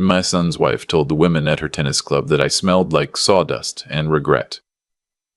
My son's wife told the women at her tennis club that I smelled like sawdust and regret.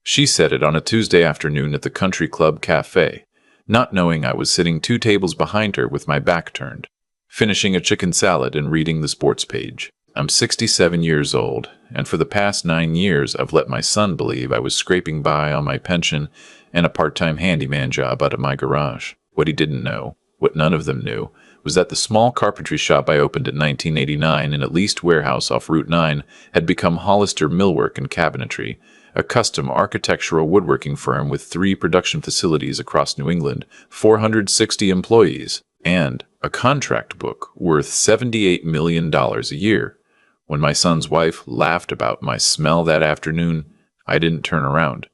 She said it on a Tuesday afternoon at the country club cafe, not knowing I was sitting 2 tables behind her with my back turned, finishing a chicken salad and reading the sports page. I'm 67 years old, and for the past 9 years I've let my son believe I was scraping by on my pension and a part-time handyman job out of my garage. What he didn't know, what none of them knew, was that the small carpentry shop I opened in 1989 in a leased warehouse off Route 9 had become Hollister Millwork and Cabinetry, a custom architectural woodworking firm with 3 production facilities across New England, 460 employees, and a contract book worth $78 million a year. When my son's wife laughed about my smell that afternoon, I didn't turn around.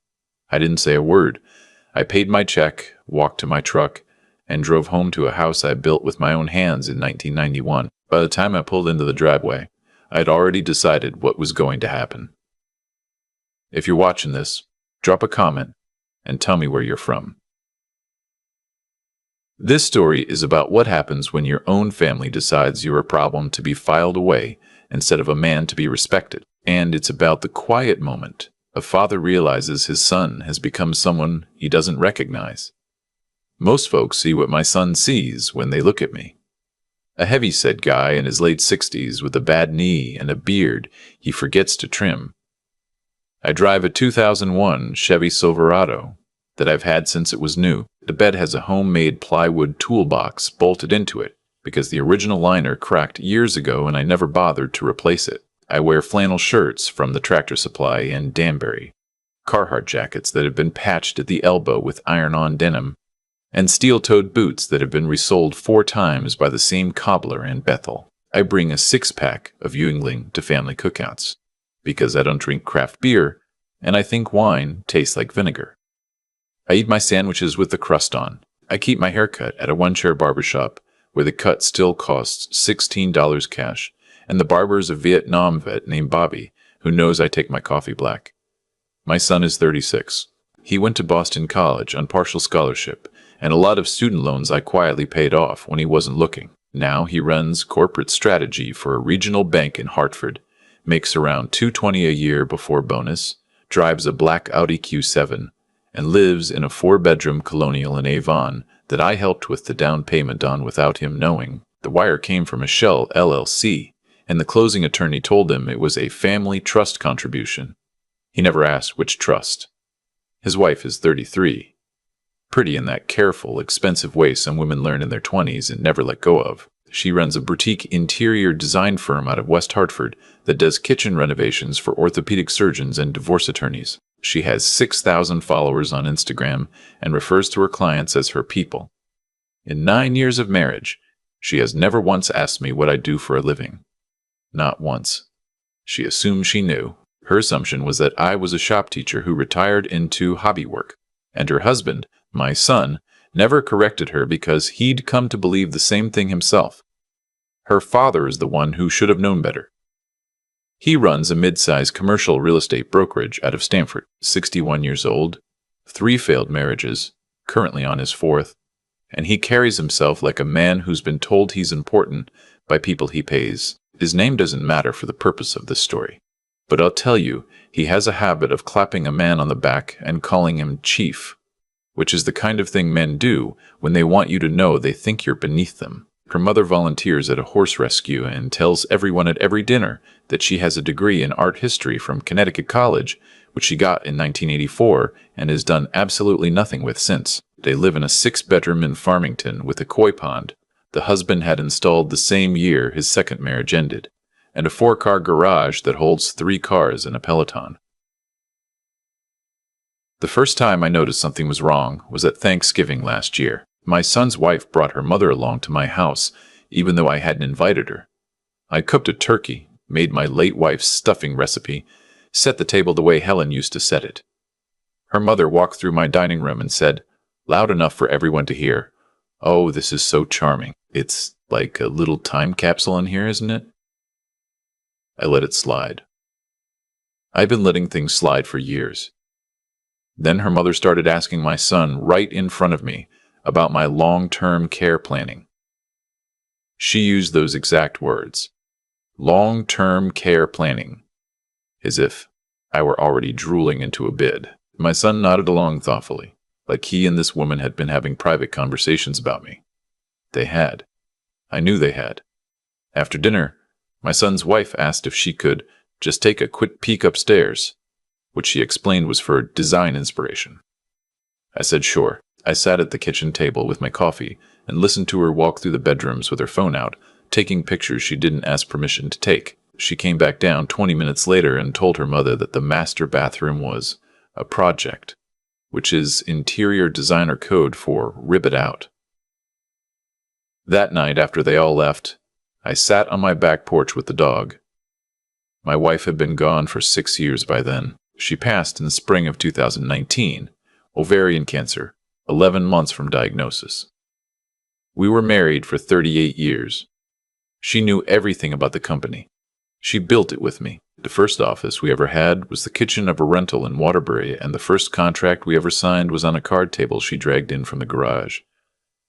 I didn't say a word. I paid my check, walked to my truck, and drove home to a house I built with my own hands in 1991. By the time I pulled into the driveway, I had already decided what was going to happen. If you're watching this, drop a comment and tell me where you're from. This story is about what happens when your own family decides you're a problem to be filed away instead of a man to be respected. And it's about the quiet moment a father realizes his son has become someone he doesn't recognize. Most folks see what my son sees when they look at me. A heavy-set guy in his late 60s with a bad knee and a beard he forgets to trim. I drive a 2001 Chevy Silverado that I've had since it was new. The bed has a homemade plywood toolbox bolted into it because the original liner cracked years ago and I never bothered to replace it. I wear flannel shirts from the Tractor Supply in Danbury, Carhartt jackets that have been patched at the elbow with iron-on denim, and steel-toed boots that have been resoled 4 times by the same cobbler in Bethel. I bring a 6-pack of Yuengling to family cookouts, because I don't drink craft beer, and I think wine tastes like vinegar. I eat my sandwiches with the crust on. I keep my hair cut at a one-chair barbershop, where the cut still costs $16 cash, and the barber is a Vietnam vet named Bobby, who knows I take my coffee black. My son is 36. He went to Boston College on partial scholarship, and a lot of student loans I quietly paid off when he wasn't looking. Now he runs corporate strategy for a regional bank in Hartford, makes around $220 a year before bonus, drives a black Audi Q7, and lives in a 4-bedroom colonial in Avon that I helped with the down payment on without him knowing. The wire came from a Shell LLC, and the closing attorney told him it was a family trust contribution. He never asked which trust. His wife is 33. Pretty in that careful, expensive way some women learn in their 20s and never let go of. She runs a boutique interior design firm out of West Hartford that does kitchen renovations for orthopedic surgeons and divorce attorneys. She has 6,000 followers on Instagram and refers to her clients as her people. In 9 years of marriage, she has never once asked me what I do for a living. Not once. She assumed she knew. Her assumption was that I was a shop teacher who retired into hobby work, and her husband, my son, never corrected her because he'd come to believe the same thing himself. Her father is the one who should have known better. He runs a mid-sized commercial real estate brokerage out of Stamford, 61 years old, 3 failed marriages, currently on his 4th, and he carries himself like a man who's been told he's important by people he pays. His name doesn't matter for the purpose of this story, but I'll tell you, he has a habit of clapping a man on the back and calling him chief, which is the kind of thing men do when they want you to know they think you're beneath them. Her mother volunteers at a horse rescue and tells everyone at every dinner that she has a degree in art history from Connecticut College, which she got in 1984 and has done absolutely nothing with since. They live in a 6-bedroom in Farmington with a koi pond the husband had installed the same year his second marriage ended, and a 4-car garage that holds 3 cars and a Peloton. The first time I noticed something was wrong was at Thanksgiving last year. My son's wife brought her mother along to my house, even though I hadn't invited her. I cooked a turkey, made my late wife's stuffing recipe, set the table the way Helen used to set it. Her mother walked through my dining room and said, loud enough for everyone to hear, "Oh, this is so charming. It's like a little time capsule in here, isn't it?" I let it slide. I've been letting things slide for years. Then her mother started asking my son right in front of me about my long-term care planning. She used those exact words. Long-term care planning. As if I were already drooling into a bid. My son nodded along thoughtfully, like he and this woman had been having private conversations about me. They had. I knew they had. After dinner, my son's wife asked if she could just take a quick peek upstairs, which she explained was for design inspiration. I said sure. I sat at the kitchen table with my coffee and listened to her walk through the bedrooms with her phone out, taking pictures she didn't ask permission to take. She came back down 20 minutes later and told her mother that the master bathroom was a project, which is interior designer code for rip it out. That night, after they all left, I sat on my back porch with the dog. My wife had been gone for 6 years by then. She passed in the spring of 2019, ovarian cancer, 11 months from diagnosis. We were married for 38 years. She knew everything about the company. She built it with me. The first office we ever had was the kitchen of a rental in Waterbury, and the first contract we ever signed was on a card table she dragged in from the garage.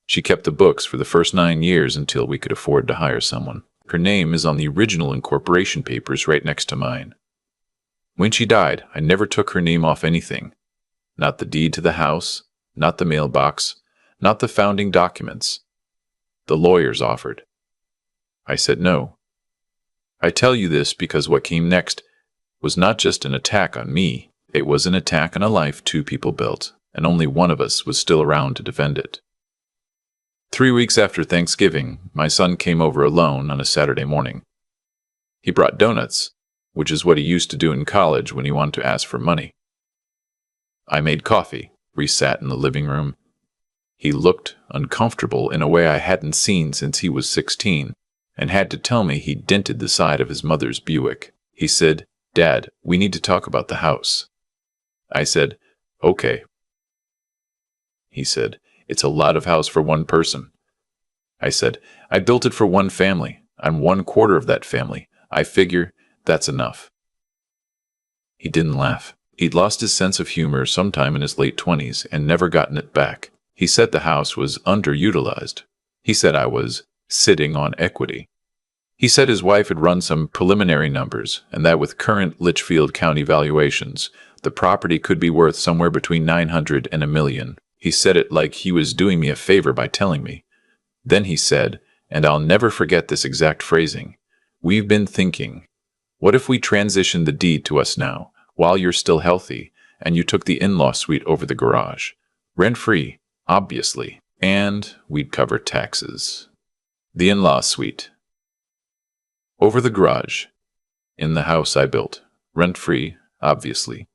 She kept the books for the first 9 years until we could afford to hire someone. Her name is on the original incorporation papers right next to mine. When she died, I never took her name off anything. Not the deed to the house, not the mailbox, not the founding documents. The lawyers offered. I said no. I tell you this because what came next was not just an attack on me. It was an attack on a life 2 people built, and only one of us was still around to defend it. 3 weeks after Thanksgiving, my son came over alone on a Saturday morning. He brought donuts, which is what he used to do in college when he wanted to ask for money. I made coffee. We sat in the living room. He looked uncomfortable in a way I hadn't seen since he was 16, and had to tell me he dented the side of his mother's Buick. He said, "Dad, we need to talk about the house." I said, "Okay." He said, "It's a lot of house for one person." I said, "I built it for one family. I'm 1/4 of that family. I figure that's enough." He didn't laugh. He'd lost his sense of humor sometime in his late 20s and never gotten it back. He said the house was underutilized. He said I was sitting on equity. He said his wife had run some preliminary numbers, and that with current Litchfield County valuations, the property could be worth somewhere between $900,000 and $1 million. He said it like he was doing me a favor by telling me. Then he said, and I'll never forget this exact phrasing, "We've been thinking, what if we transitioned the deed to us now, while you're still healthy, and you took the in-law suite over the garage? Rent-free, obviously, and we'd cover taxes." The in-law suite. Over the garage. In the house I built. Rent-free, obviously.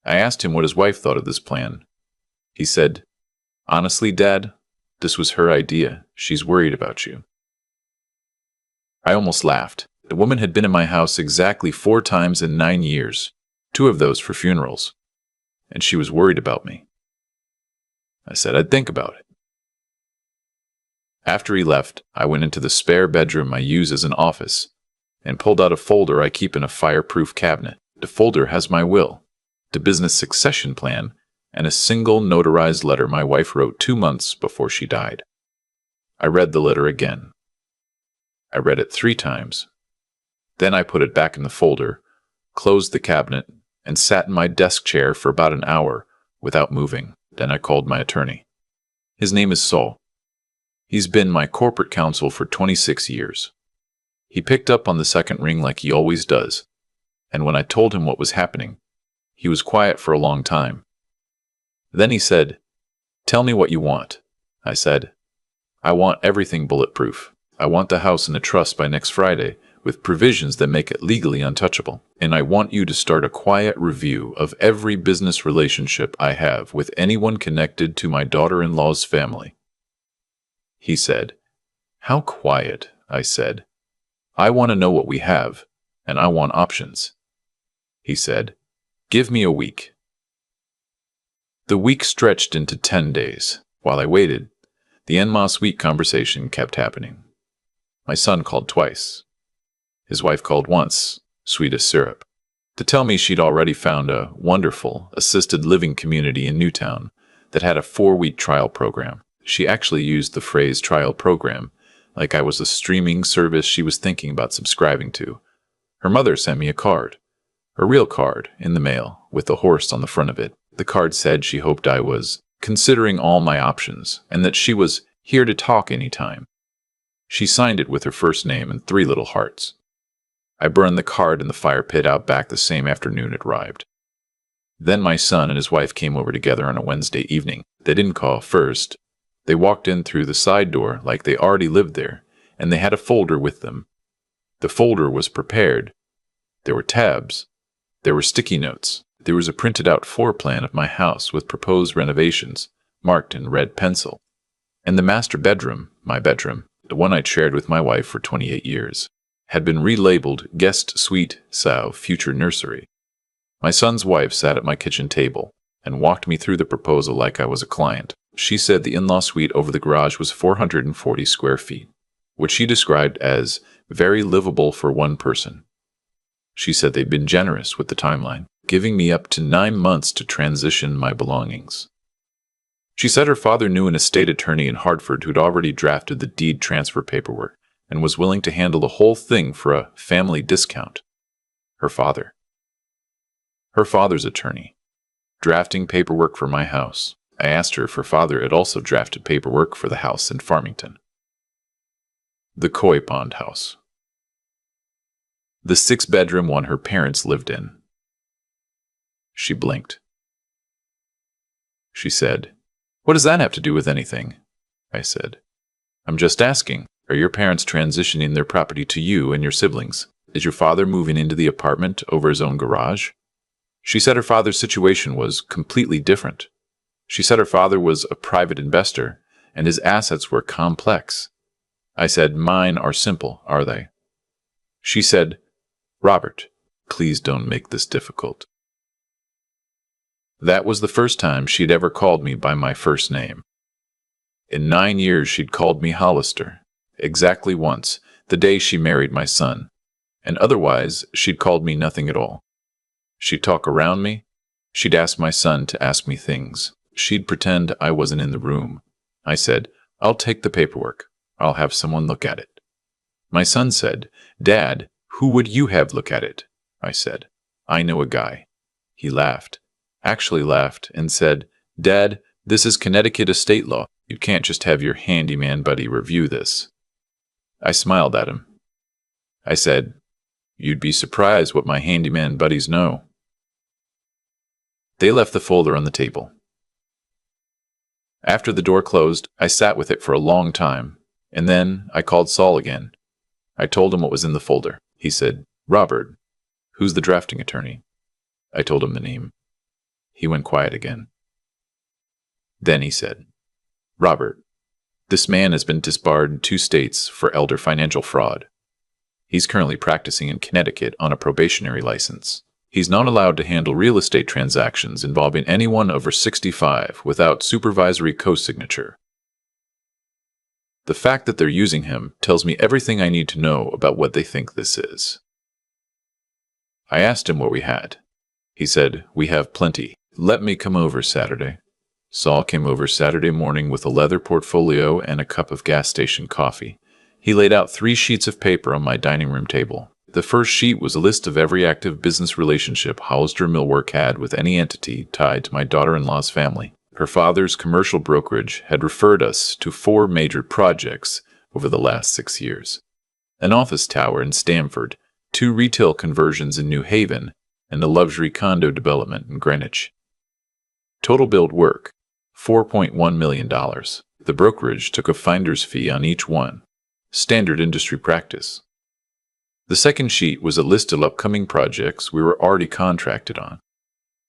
I asked him what his wife thought of this plan. He said, "Honestly, Dad, this was her idea. She's worried about you." I almost laughed. The woman had been in my house exactly 4 times in 9 years, 2 of those for funerals, and she was worried about me. I said I'd think about it. After he left, I went into the spare bedroom I use as an office and pulled out a folder I keep in a fireproof cabinet. The folder has my will, the business succession plan, and a single notarized letter my wife wrote 2 months before she died. I read the letter again. I read it 3 times. Then I put it back in the folder, closed the cabinet, and sat in my desk chair for about an hour without moving. Then I called my attorney. His name is Saul. He's been my corporate counsel for 26 years. He picked up on the second ring like he always does, and when I told him what was happening, he was quiet for a long time. Then he said, "Tell me what you want." I said, "I want everything bulletproof. I want the house in a trust by next Friday, with provisions that make it legally untouchable. And I want you to start a quiet review of every business relationship I have with anyone connected to my daughter-in-law's family." He said, "How quiet?" I said. "I want to know what we have, and I want options." He said, "Give me a week." The week stretched into 10 days. While I waited, the en-masse week conversation kept happening. My son called twice. His wife called once, sweet as syrup, to tell me she'd already found a wonderful assisted living community in Newtown that had a 4-week trial program. She actually used the phrase trial program like I was a streaming service she was thinking about subscribing to. Her mother sent me a card, a real card, in the mail, with a horse on the front of it. The card said she hoped I was considering all my options, and that she was here to talk anytime. She signed it with her first name and 3 little hearts. I burned the card in the fire pit out back the same afternoon it arrived. Then my son and his wife came over together on a Wednesday evening. They didn't call first. They walked in through the side door like they already lived there, and they had a folder with them. The folder was prepared. There were tabs. There were sticky notes. There was a printed-out floor plan of my house with proposed renovations, marked in red pencil. And the master bedroom, my bedroom, the one I'd shared with my wife for 28 years, had been relabeled Guest Suite Sow Future Nursery. My son's wife sat at my kitchen table and walked me through the proposal like I was a client. She said the in-law suite over the garage was 440 square feet, which she described as very livable for one person. She said they'd been generous with the timeline, giving me up to 9 months to transition my belongings. She said her father knew an estate attorney in Hartford who'd already drafted the deed transfer paperwork and was willing to handle the whole thing for a family discount. Her father's attorney, drafting paperwork for my house. I asked her if her father had also drafted paperwork for the house in Farmington. The Koi Pond house. The 6-bedroom one her parents lived in. She blinked. She said, "What does that have to do with anything?" I said, "I'm just asking. Are your parents transitioning their property to you and your siblings? Is your father moving into the apartment over his own garage?" She said her father's situation was completely different. She said her father was a private investor, and his assets were complex. I said, "Mine are simple, are they?" She said, "Robert, please don't make this difficult." That was the first time she'd ever called me by my first name. In 9 years she'd called me Hollister, exactly once, the day she married my son, and otherwise she'd called me nothing at all. She'd talk around me. She'd ask my son to ask me things. She'd pretend I wasn't in the room. I said, "I'll take the paperwork. I'll have someone look at it." My son said, "Dad, who would you have look at it?" I said, "I know a guy." He laughed, actually laughed, and said, "Dad, this is Connecticut estate law. You can't just have your handyman buddy review this." I smiled at him. I said, "You'd be surprised what my handyman buddies know." They left the folder on the table. After the door closed, I sat with it for a long time, and then I called Saul again. I told him what was in the folder. He said, "Robert, who's the drafting attorney?" I told him the name. He went quiet again. Then he said, "Robert, this man has been disbarred in 2 states for elder financial fraud. He's currently practicing in Connecticut on a probationary license. He's not allowed to handle real estate transactions involving anyone over 65 without supervisory co-signature. The fact that they're using him tells me everything I need to know about what they think this is." I asked him what we had. He said, "We have plenty. Let me come over Saturday." Saul came over Saturday morning with a leather portfolio and a cup of gas station coffee. He laid out 3 sheets of paper on my dining room table. The first sheet was a list of every active business relationship Hollister Millwork had with any entity tied to my daughter-in-law's family. Her father's commercial brokerage had referred us to 4 major projects over the last 6 years. An office tower in Stamford, 2 retail conversions in New Haven, and a luxury condo development in Greenwich. Total billed work, $4.1 million. The brokerage took a finder's fee on each one. Standard industry practice. The second sheet was a list of upcoming projects we were already contracted on.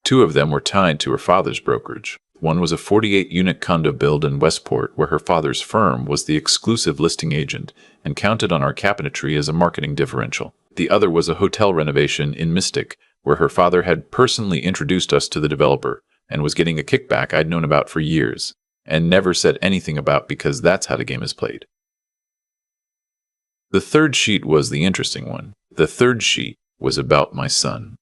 2 of them were tied to her father's brokerage. One was a 48-unit condo build in Westport where her father's firm was the exclusive listing agent and counted on our cabinetry as a marketing differential. The other was a hotel renovation in Mystic where her father had personally introduced us to the developer and was getting a kickback I'd known about for years and never said anything about because that's how the game is played. The third sheet was the interesting one. The third sheet was about my son.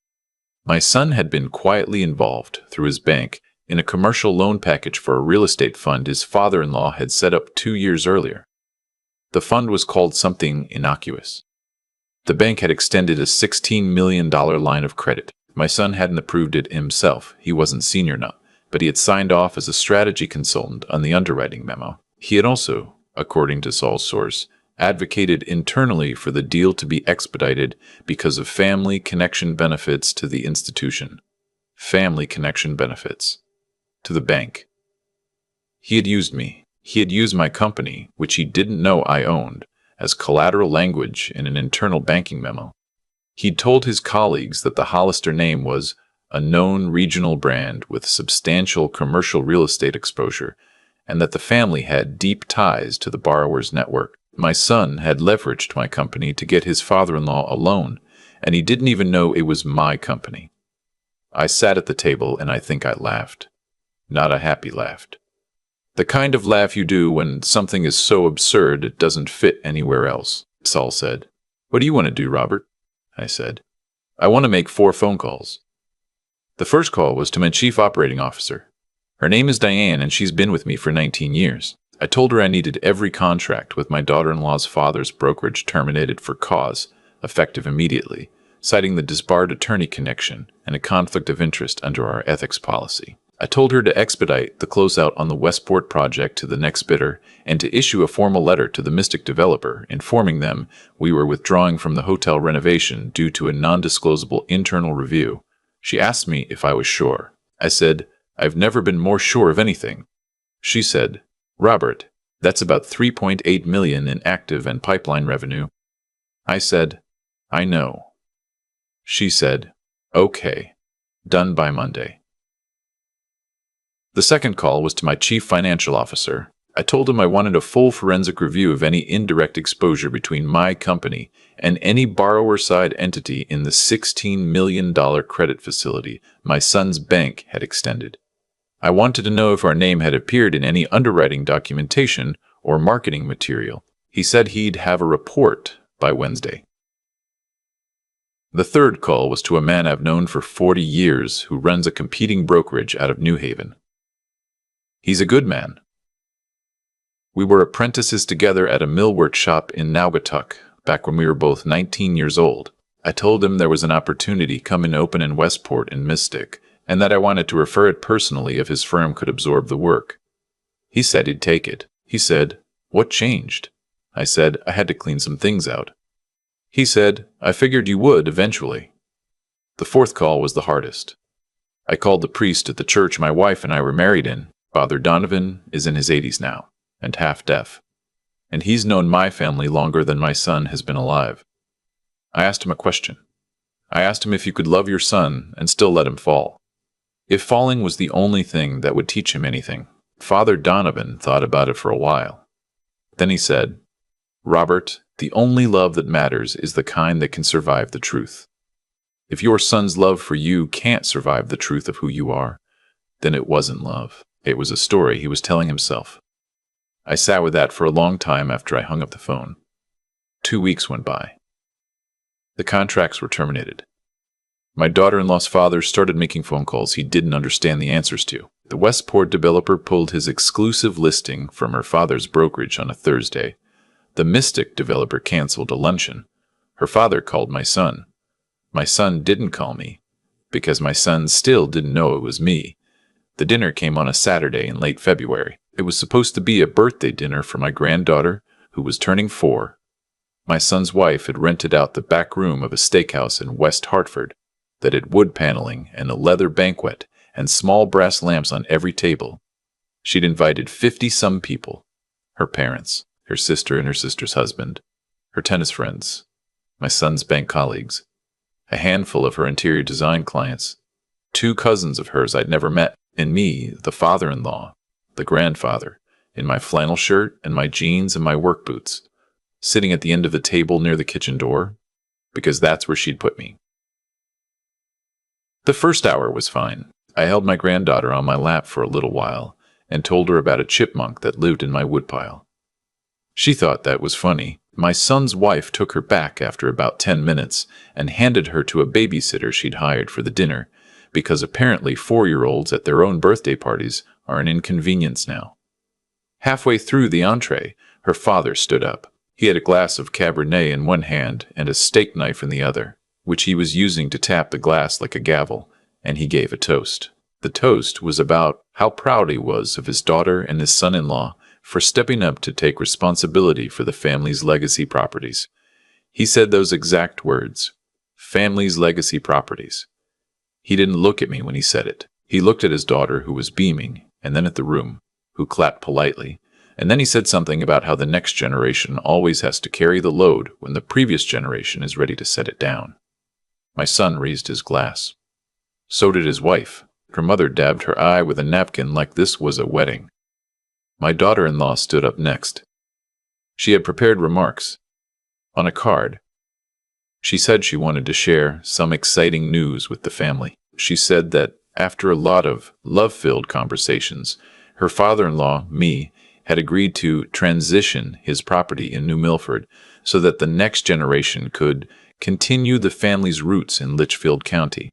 My son had been quietly involved, through his bank, in a commercial loan package for a real estate fund his father-in-law had set up 2 years earlier. The fund was called something innocuous. The bank had extended a $16 million line of credit. My son hadn't approved it himself. He wasn't senior enough, but he had signed off as a strategy consultant on the underwriting memo. He had also, according to Saul's source, advocated internally for the deal to be expedited because of family connection benefits to the institution. Family connection benefits to the bank. He had used me. He had used my company, which he didn't know I owned, as collateral language in an internal banking memo. He'd told his colleagues that the Hollister name was a known regional brand with substantial commercial real estate exposure, and that the family had deep ties to the borrower's network. My son had leveraged my company to get his father-in-law a loan, and he didn't even know it was my company. I sat at the table and I think I laughed. Not a happy laugh. The kind of laugh you do when something is so absurd it doesn't fit anywhere else. Saul said. What do you want to do, Robert? I said. I want to make 4 phone calls. The first call was to my chief operating officer. Her name is Diane and she's been with me for 19 years. I told her I needed every contract with my daughter-in-law's father's brokerage terminated for cause, effective immediately, citing the disbarred attorney connection and a conflict of interest under our ethics policy. I told her to expedite the closeout on the Westport project to the next bidder and to issue a formal letter to the Mystic developer informing them we were withdrawing from the hotel renovation due to a non-disclosable internal review. She asked me if I was sure. I said, I've never been more sure of anything. She said, Robert, that's about $3.8 million in active and pipeline revenue. I said, I know. She said, okay, done by Monday. The second call was to my chief financial officer. I told him I wanted a full forensic review of any indirect exposure between my company and any borrower-side entity in the $16 million credit facility my son's bank had extended. I wanted to know if our name had appeared in any underwriting documentation or marketing material. He said he'd have a report by Wednesday. The third call was to a man I've known for 40 years who runs a competing brokerage out of New Haven. He's a good man. We were apprentices together at a millwork shop in Naugatuck back when we were both 19 years old. I told him there was an opportunity coming open in Westport and Mystic, and that I wanted to refer it personally if his firm could absorb the work. He said he'd take it. He said, what changed? I said I had to clean some things out. He said, I figured you would eventually. The fourth call was the hardest. I called the priest at the church my wife and I were married in. Father Donovan is in his 80s now, and half deaf, and he's known my family longer than my son has been alive. I asked him a question. I asked him if you could love your son and still let him fall. If falling was the only thing that would teach him anything. Father Donovan thought about it for a while. Then he said, Robert, the only love that matters is the kind that can survive the truth. If your son's love for you can't survive the truth of who you are, then it wasn't love. It was a story he was telling himself. I sat with that for a long time after I hung up the phone. 2 weeks went by. The contracts were terminated. My daughter-in-law's father started making phone calls he didn't understand the answers to. The Westport developer pulled his exclusive listing from her father's brokerage on a Thursday. The Mystic developer canceled a luncheon. Her father called my son. My son didn't call me, because my son still didn't know it was me. The dinner came on a Saturday in late February. It was supposed to be a birthday dinner for my granddaughter, who was turning 4. My son's wife had rented out the back room of a steakhouse in West Hartford that had wood paneling and a leather banquette and small brass lamps on every table. She'd invited 50-some people, her parents, her sister and her sister's husband, her tennis friends, my son's bank colleagues, a handful of her interior design clients, 2 cousins of hers I'd never met, and me, the father-in-law, the grandfather, in my flannel shirt and my jeans and my work boots, sitting at the end of the table near the kitchen door, because that's where she'd put me. The first hour was fine. I held my granddaughter on my lap for a little while and told her about a chipmunk that lived in my woodpile. She thought that was funny. My son's wife took her back after about 10 minutes and handed her to a babysitter she'd hired for the dinner, because apparently 4-year-olds at their own birthday parties are an inconvenience now. Halfway through the entree, her father stood up. He had a glass of Cabernet in one hand and a steak knife in the other, which he was using to tap the glass like a gavel, and he gave a toast. The toast was about how proud he was of his daughter and his son-in-law for stepping up to take responsibility for the family's legacy properties. He said those exact words, family's legacy properties. He didn't look at me when he said it. He looked at his daughter, who was beaming, and then at the room, who clapped politely, and then he said something about how the next generation always has to carry the load when the previous generation is ready to set it down. My son raised his glass. So did his wife. Her mother dabbed her eye with a napkin like this was a wedding. My daughter-in-law stood up next. She had prepared remarks. On a card. She said she wanted to share some exciting news with the family. She said that after a lot of love-filled conversations, her father-in-law, me, had agreed to transition his property in New Milford so that the next generation could continue the family's roots in Litchfield County.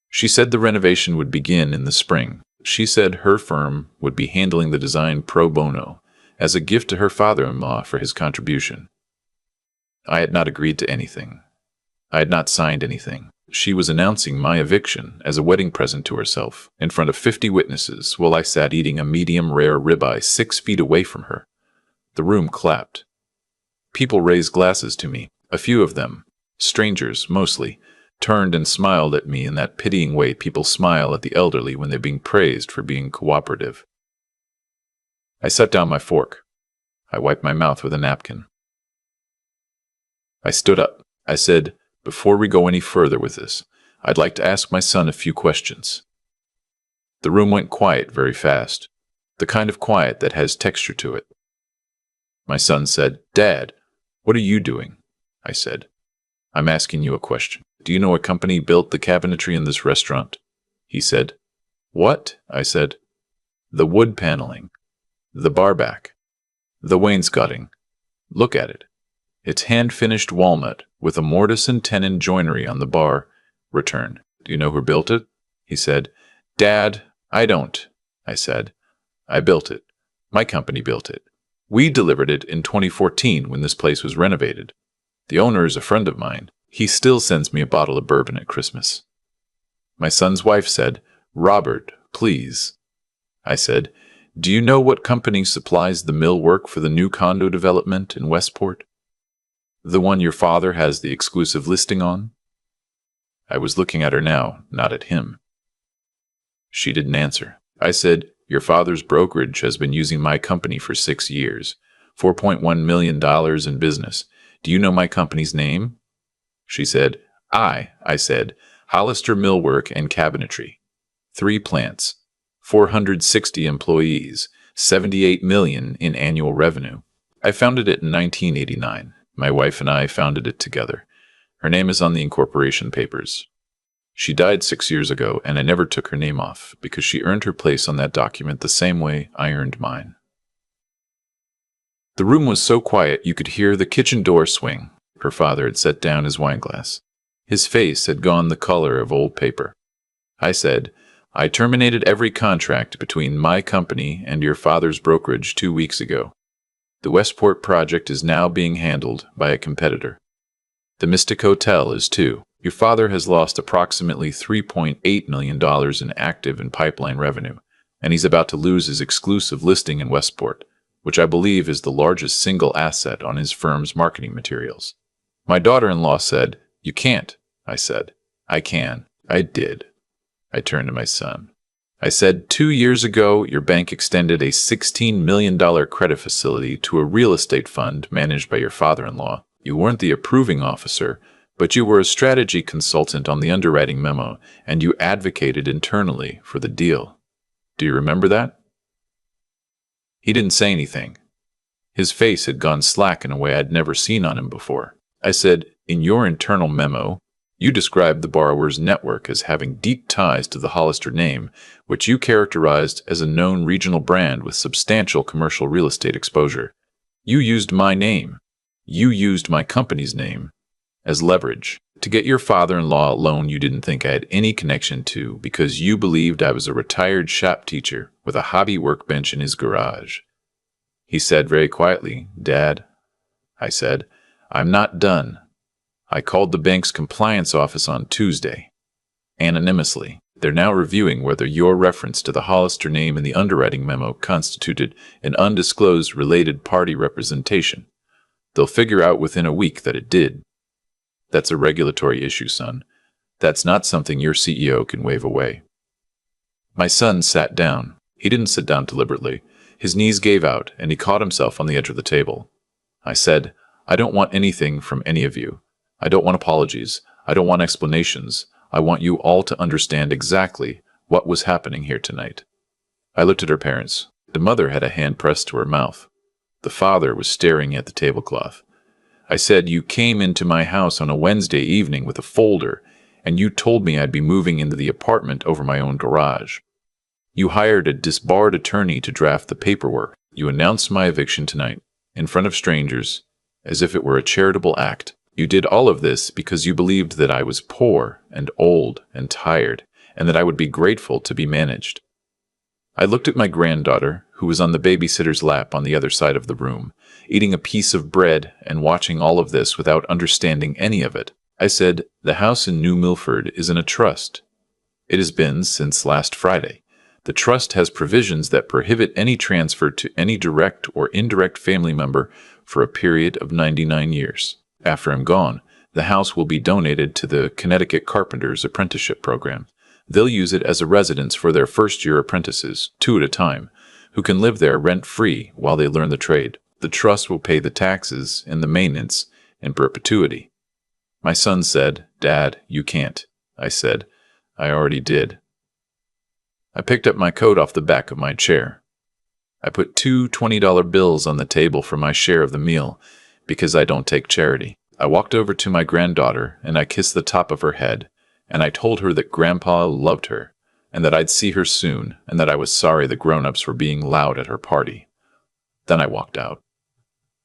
She said the renovation would begin in the spring. She said her firm would be handling the design pro bono as a gift to her father-in-law for his contribution. I had not agreed to anything. I had not signed anything. She was announcing my eviction as a wedding present to herself in front of 50 witnesses while I sat eating a medium-rare ribeye 6 feet away from her. The room clapped. People raised glasses to me. A few of them, strangers mostly, turned and smiled at me in that pitying way people smile at the elderly when they're being praised for being cooperative. I set down my fork. I wiped my mouth with a napkin. I stood up. I said, "Before we go any further with this, I'd like to ask my son a few questions." The room went quiet very fast, the kind of quiet that has texture to it. My son said, "Dad, what are you doing?" I said, "I'm asking you a question. Do you know a company built the cabinetry in this restaurant?" He said, "What?" I said, "The wood paneling, the bar back, the wainscoting. Look at it. It's hand-finished walnut with a mortise and tenon joinery on the bar return. Do you know who built it?" He said, "Dad, I don't." I said, "I built it. My company built it. We delivered it in 2014 when this place was renovated. The owner is a friend of mine. He still sends me a bottle of bourbon at Christmas." My son's wife said, "Robert, please." I said, "Do you know what company supplies the millwork for the new condo development in Westport? The one your father has the exclusive listing on?" I was looking at her now, not at him. She didn't answer. I said, "Your father's brokerage has been using my company for 6 years, $4.1 million in business. Do you know my company's name?" She said, I said, "Hollister Millwork and Cabinetry. 3 plants, 460 employees, $78 million in annual revenue. I founded it in 1989. My wife and I founded it together. Her name is on the incorporation papers. She died 6 years ago, and I never took her name off because she earned her place on that document the same way I earned mine." The room was so quiet you could hear the kitchen door swing. Her father had set down his wineglass. His face had gone the color of old paper. I said, "I terminated every contract between my company and your father's brokerage 2 weeks ago. The Westport project is now being handled by a competitor. The Mystic Hotel is too. Your father has lost approximately $3.8 million in active and pipeline revenue, and he's about to lose his exclusive listing in Westport, which I believe is the largest single asset on his firm's marketing materials." My daughter-in-law said, "You can't." I said, "I can. I did." I turned to my son. I said, 2 years ago, your bank extended a $16 million credit facility to a real estate fund managed by your father-in-law. You weren't the approving officer, but you were a strategy consultant on the underwriting memo, and you advocated internally for the deal. Do you remember that?" He didn't say anything. His face had gone slack in a way I'd never seen on him before. I said, "In your internal memo, you described the borrower's network as having deep ties to the Hollister name, which you characterized as a known regional brand with substantial commercial real estate exposure. You used my name. You used my company's name as leverage to get your father-in-law a loan you didn't think I had any connection to because you believed I was a retired shop teacher with a hobby workbench in his garage." He said very quietly, "Dad, I said. I'm not done. I called the bank's compliance office on Tuesday. Anonymously. They're now reviewing whether your reference to the Hollister name in the underwriting memo constituted an undisclosed related party representation. They'll figure out within a week that it did. That's a regulatory issue, son. That's not something your CEO can wave away. My son sat down. He didn't sit down deliberately. His knees gave out, and he caught himself on the edge of the table. I said, I don't want anything from any of you. I don't want apologies. I don't want explanations. I want you all to understand exactly what was happening here tonight. I looked at her parents. The mother had a hand pressed to her mouth. The father was staring at the tablecloth. I said, you came into my house on a Wednesday evening with a folder, and you told me I'd be moving into the apartment over my own garage. You hired a disbarred attorney to draft the paperwork. You announced my eviction tonight, in front of strangers, as if it were a charitable act. You did all of this because you believed that I was poor and old and tired, and that I would be grateful to be managed. I looked at my granddaughter, who was on the babysitter's lap on the other side of the room, eating a piece of bread and watching all of this without understanding any of it. I said, the house in New Milford is in a trust. It has been since last Friday. The trust has provisions that prohibit any transfer to any direct or indirect family member for a period of 99 years. After I'm gone, the house will be donated to the Connecticut Carpenters Apprenticeship Program. They'll use it as a residence for their first-year apprentices, 2 at a time, who can live there rent-free while they learn the trade. The trust will pay the taxes and the maintenance in perpetuity. My son said, Dad, you can't. I said, I already did. I picked up my coat off the back of my chair. I put 2 $20 bills on the table for my share of the meal, because I don't take charity. I walked over to my granddaughter, and I kissed the top of her head, and I told her that Grandpa loved her, and that I'd see her soon, and that I was sorry the grown-ups were being loud at her party. Then I walked out.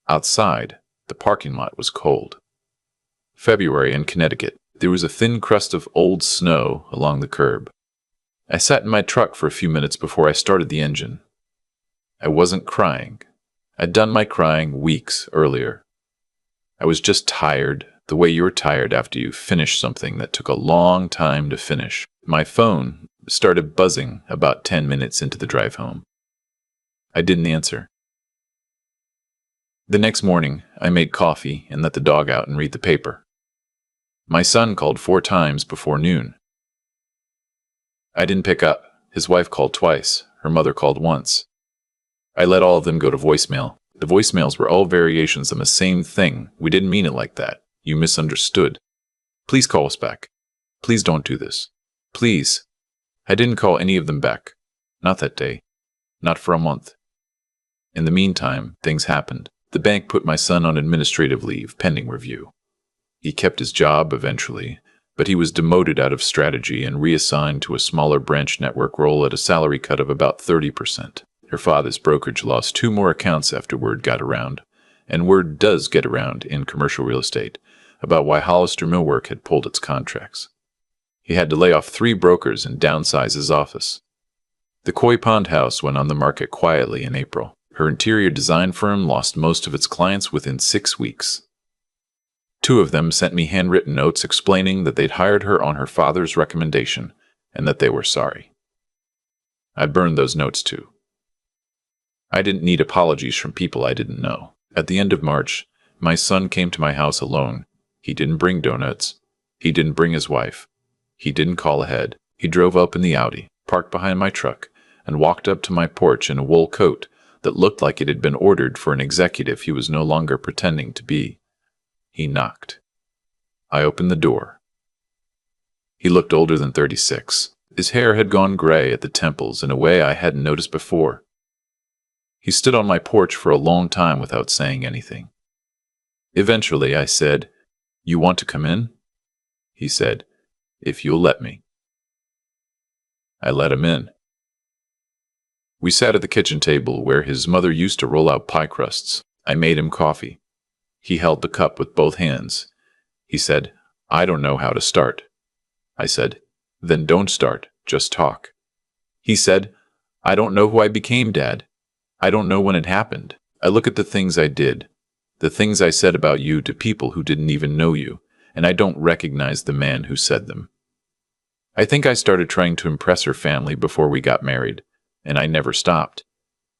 Outside, the parking lot was cold. February in Connecticut. There was a thin crust of old snow along the curb. I sat in my truck for a few minutes before I started the engine. I wasn't crying. I'd done my crying weeks earlier. I was just tired, the way you're tired after you finish something that took a long time to finish. My phone started buzzing about 10 minutes into the drive home. I didn't answer. The next morning, I made coffee and let the dog out and read the paper. My son called 4 times before noon. I didn't pick up. His wife called twice. Her mother called once. I let all of them go to voicemail. The voicemails were all variations on the same thing. We didn't mean it like that. You misunderstood. Please call us back. Please don't do this. Please. I didn't call any of them back. Not that day. Not for a month. In the meantime, things happened. The bank put my son on administrative leave, pending review. He kept his job eventually, but he was demoted out of strategy and reassigned to a smaller branch network role at a salary cut of about 30%. Her father's brokerage lost 2 more accounts after word got around, and word does get around in commercial real estate, about why Hollister Millwork had pulled its contracts. He had to lay off 3 brokers and downsize his office. The Koi Pond house went on the market quietly in April. Her interior design firm lost most of its clients within 6 weeks. 2 of them sent me handwritten notes explaining that they'd hired her on her father's recommendation and that they were sorry. I burned those notes too. I didn't need apologies from people I didn't know. At the end of March, my son came to my house alone. He didn't bring donuts. He didn't bring his wife. He didn't call ahead. He drove up in the Audi, parked behind my truck, and walked up to my porch in a wool coat that looked like it had been ordered for an executive he was no longer pretending to be. He knocked. I opened the door. He looked older than 36. His hair had gone gray at the temples in a way I hadn't noticed before. He stood on my porch for a long time without saying anything. Eventually, I said, "You want to come in?" He said, "If you'll let me." I let him in. We sat at the kitchen table where his mother used to roll out pie crusts. I made him coffee. He held the cup with both hands. He said, "I don't know how to start." I said, "Then don't start, just talk." He said, "I don't know who I became, Dad. I don't know when it happened. I look at the things I did. The things I said about you to people who didn't even know you, and I don't recognize the man who said them. I think I started trying to impress her family before we got married, and I never stopped.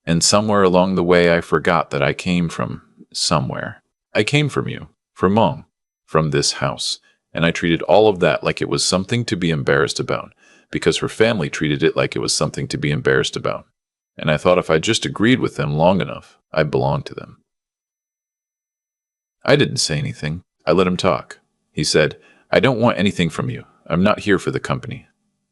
And somewhere along the way I forgot that I came from somewhere. I came from you, from Mom, from this house, and I treated all of that like it was something to be embarrassed about, because her family treated it like it was something to be embarrassed about. And I thought if I just agreed with them long enough, I belonged to them. I didn't say anything. I let him talk. He said, I don't want anything from you. I'm not here for the company.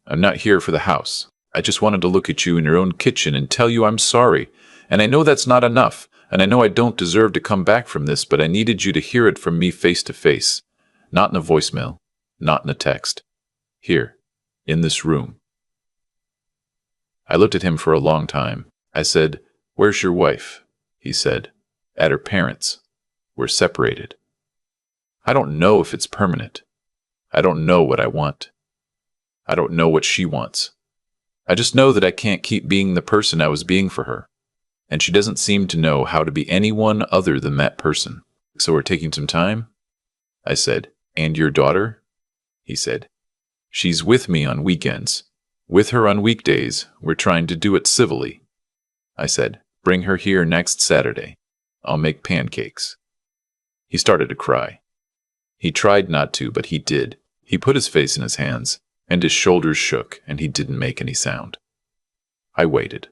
I'm not here for the house. I just wanted to look at you in your own kitchen and tell you I'm sorry. And I know that's not enough. And I know I don't deserve to come back from this, but I needed you to hear it from me face to face. Not in a voicemail. Not in a text. Here. In this room. I looked at him for a long time. I said, Where's your wife? He said, At her parents'. We're separated. I don't know if it's permanent. I don't know what I want. I don't know what she wants. I just know that I can't keep being the person I was being for her. And she doesn't seem to know how to be anyone other than that person. So we're taking some time? I said, And your daughter? He said, She's with me on weekends. With her on weekdays. We're trying to do it civilly. I said, Bring her here next Saturday. I'll make pancakes. He started to cry. He tried not to, but he did. He put his face in his hands, and his shoulders shook, and he didn't make any sound. I waited.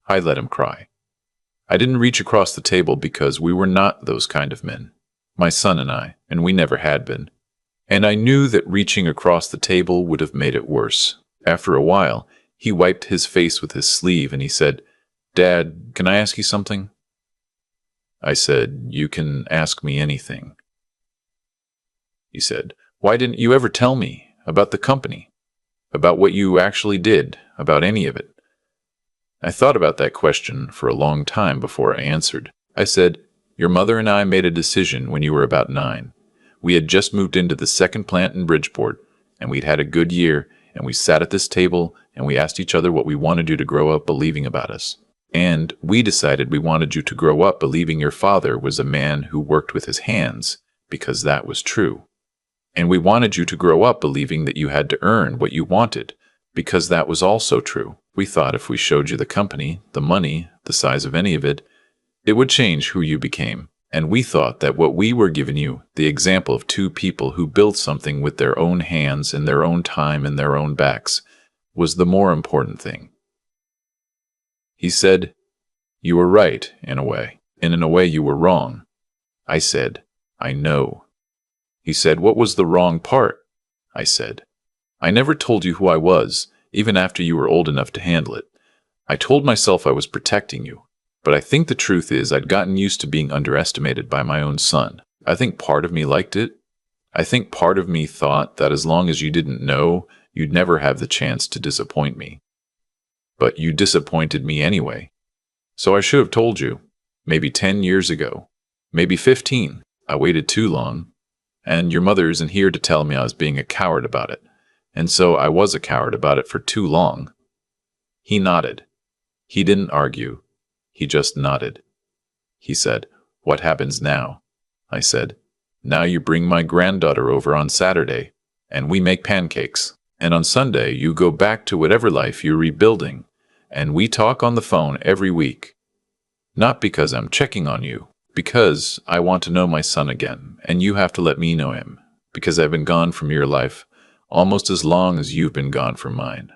I let him cry. I didn't reach across the table because we were not those kind of men. My son and we never had been. And I knew that reaching across the table would have made it worse. After a while, he wiped his face with his sleeve and he said, Dad, can I ask you something? I said, You can ask me anything. He said, Why didn't you ever tell me about the company? About what you actually did, about any of it? I thought about that question for a long time before I answered. I said, Your mother and I made a decision when you were about 9. We had just moved into the second plant in Bridgeport, and we'd had a good year, and we sat at this table, and we asked each other what we wanted you to grow up believing about us. And we decided we wanted you to grow up believing your father was a man who worked with his hands, because that was true. And we wanted you to grow up believing that you had to earn what you wanted, because that was also true. We thought if we showed you the company, the money, the size of any of it, it would change who you became. And we thought that what we were giving you, the example of 2 people who built something with their own hands and their own time and their own backs, was the more important thing. He said, You were right, in a way, and in a way you were wrong. I said, I know. He said, What was the wrong part? I said, I never told you who I was, even after you were old enough to handle it. I told myself I was protecting you, but I think the truth is I'd gotten used to being underestimated by my own son. I think part of me liked it. I think part of me thought that as long as you didn't know, you'd never have the chance to disappoint me. But you disappointed me anyway. So I should have told you, maybe 10 years ago, maybe 15. I waited too long. And your mother isn't here to tell me I was being a coward about it. And so I was a coward about it for too long. He nodded. He didn't argue. He just nodded. He said, What happens now? I said, Now you bring my granddaughter over on Saturday, and we make pancakes. And on Sunday you go back to whatever life you're rebuilding, and we talk on the phone every week. Not because I'm checking on you, because I want to know my son again, and you have to let me know him, because I've been gone from your life almost as long as you've been gone from mine.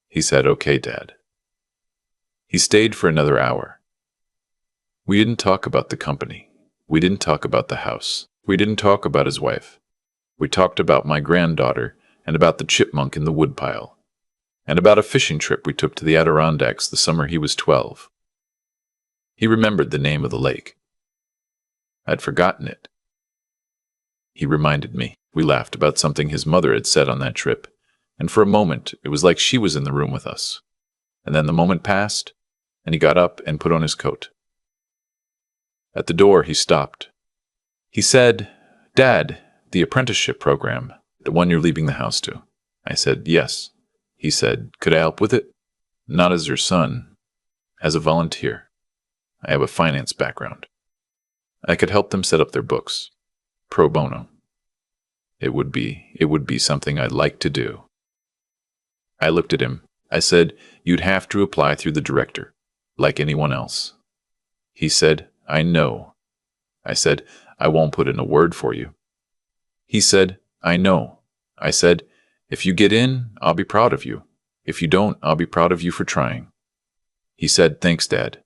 He said, Okay, Dad. He stayed for another hour. We didn't talk about the company. We didn't talk about the house. We didn't talk about his wife. We talked about my granddaughter and about the chipmunk in the woodpile, and about a fishing trip we took to the Adirondacks the summer he was 12. He remembered the name of the lake. I'd forgotten it. He reminded me. We laughed about something his mother had said on that trip, and for a moment it was like she was in the room with us. And then the moment passed, and he got up and put on his coat. At the door he stopped. He said, Dad, the apprenticeship program, the one you're leaving the house to. I said, Yes. He said, Could I help with it? Not as your son, as a volunteer. I have a finance background. I could help them set up their books. Pro bono. It would be something I'd like to do. I looked at him. I said, "You'd have to apply through the director, like anyone else." He said, "I know." I said, "I won't put in a word for you." He said, "I know." I said, "If you get in, I'll be proud of you. If you don't, I'll be proud of you for trying." He said, "Thanks, Dad."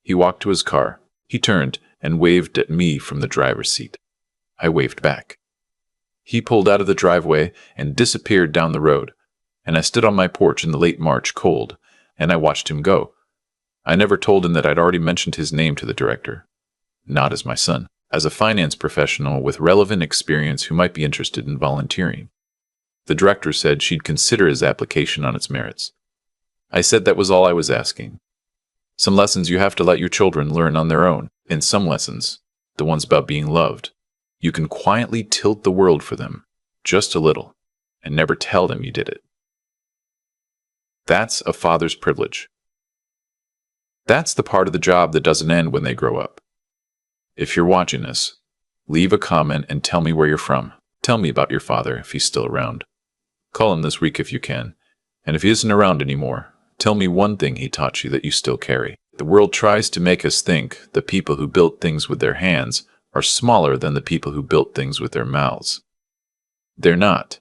He walked to his car. He turned and waved at me from the driver's seat. I waved back. He pulled out of the driveway and disappeared down the road, and I stood on my porch in the late March cold, and I watched him go. I never told him that I'd already mentioned his name to the director. Not as my son, as a finance professional with relevant experience who might be interested in volunteering. The director said she'd consider his application on its merits. I said that was all I was asking. Some lessons you have to let your children learn on their own. In some lessons, the ones about being loved, you can quietly tilt the world for them, just a little, and never tell them you did it. That's a father's privilege. That's the part of the job that doesn't end when they grow up. If you're watching this, leave a comment and tell me where you're from. Tell me about your father if he's still around. Call him this week if you can. And if he isn't around anymore, tell me one thing he taught you that you still carry. The world tries to make us think the people who built things with their hands are smaller than the people who built things with their mouths. They're not.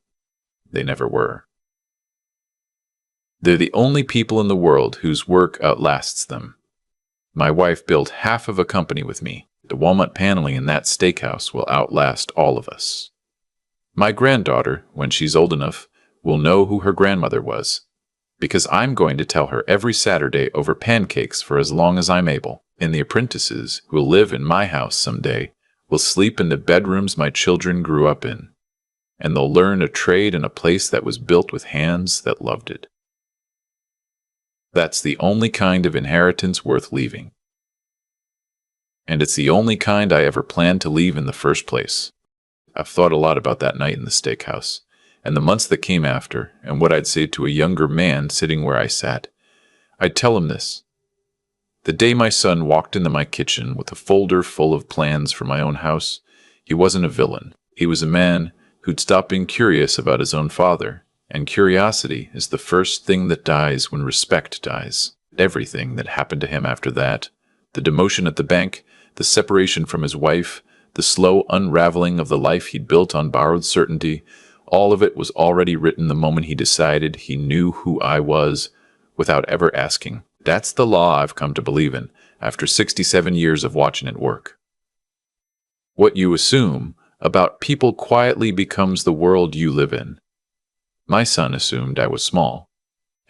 They never were. They're the only people in the world whose work outlasts them. My wife built half of a company with me. The walnut paneling in that steakhouse will outlast all of us. My granddaughter, when she's old enough, will know who her grandmother was, because I'm going to tell her every Saturday over pancakes for as long as I'm able. And the apprentices who will live in my house someday will sleep in the bedrooms my children grew up in, and they'll learn a trade in a place that was built with hands that loved it. That's the only kind of inheritance worth leaving. And it's the only kind I ever planned to leave in the first place. I've thought a lot about that night in the steakhouse, and the months that came after, and what I'd say to a younger man sitting where I sat. I'd tell him this. The day my son walked into my kitchen with a folder full of plans for my own house, he wasn't a villain. He was a man who'd stopped being curious about his own father, and curiosity is the first thing that dies when respect dies. Everything that happened to him after that, the demotion at the bank, the separation from his wife, the slow unraveling of the life he'd built on borrowed certainty, all of it was already written the moment he decided he knew who I was without ever asking. That's the law I've come to believe in after 67 years of watching it work. What you assume about people quietly becomes the world you live in. My son assumed I was small,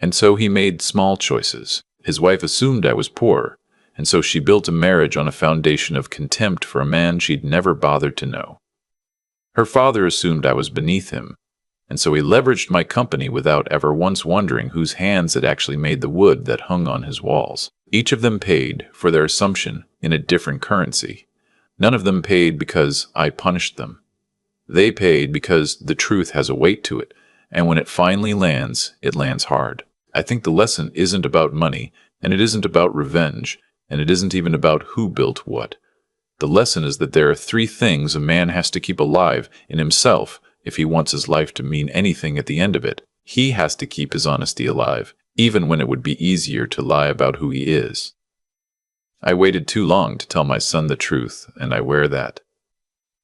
and so he made small choices. His wife assumed I was poor, and so she built a marriage on a foundation of contempt for a man she'd never bothered to know. Her father assumed I was beneath him, and so he leveraged my company without ever once wondering whose hands had actually made the wood that hung on his walls. Each of them paid for their assumption in a different currency. None of them paid because I punished them. They paid because the truth has a weight to it, and when it finally lands, it lands hard. I think the lesson isn't about money, and it isn't about revenge, and it isn't even about who built what. The lesson is that there are 3 things a man has to keep alive in himself if he wants his life to mean anything at the end of it. He has to keep his honesty alive, even when it would be easier to lie about who he is. I waited too long to tell my son the truth, and I wear that.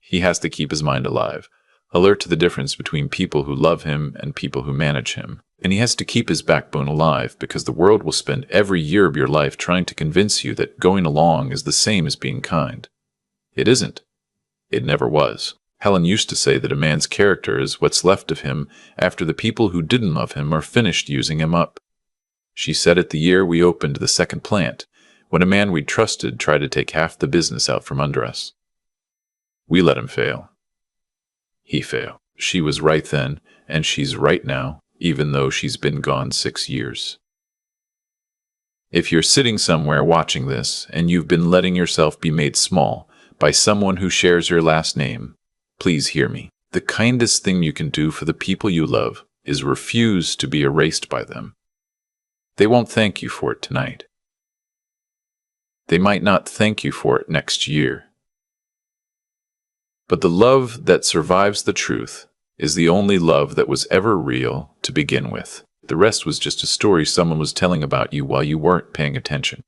He has to keep his mind alive, alert to the difference between people who love him and people who manage him. And he has to keep his backbone alive, because the world will spend every year of your life trying to convince you that going along is the same as being kind. It isn't. It never was. Helen used to say that a man's character is what's left of him after the people who didn't love him are finished using him up. She said it the year we opened the second plant, when a man we trusted tried to take half the business out from under us. We let him fail. He failed. She was right then, and she's right now, even though she's been gone 6 years. If you're sitting somewhere watching this, and you've been letting yourself be made small by someone who shares your last name, please hear me. The kindest thing you can do for the people you love is refuse to be erased by them. They won't thank you for it tonight. They might not thank you for it next year. But the love that survives the truth is the only love that was ever real to begin with. The rest was just a story someone was telling about you while you weren't paying attention.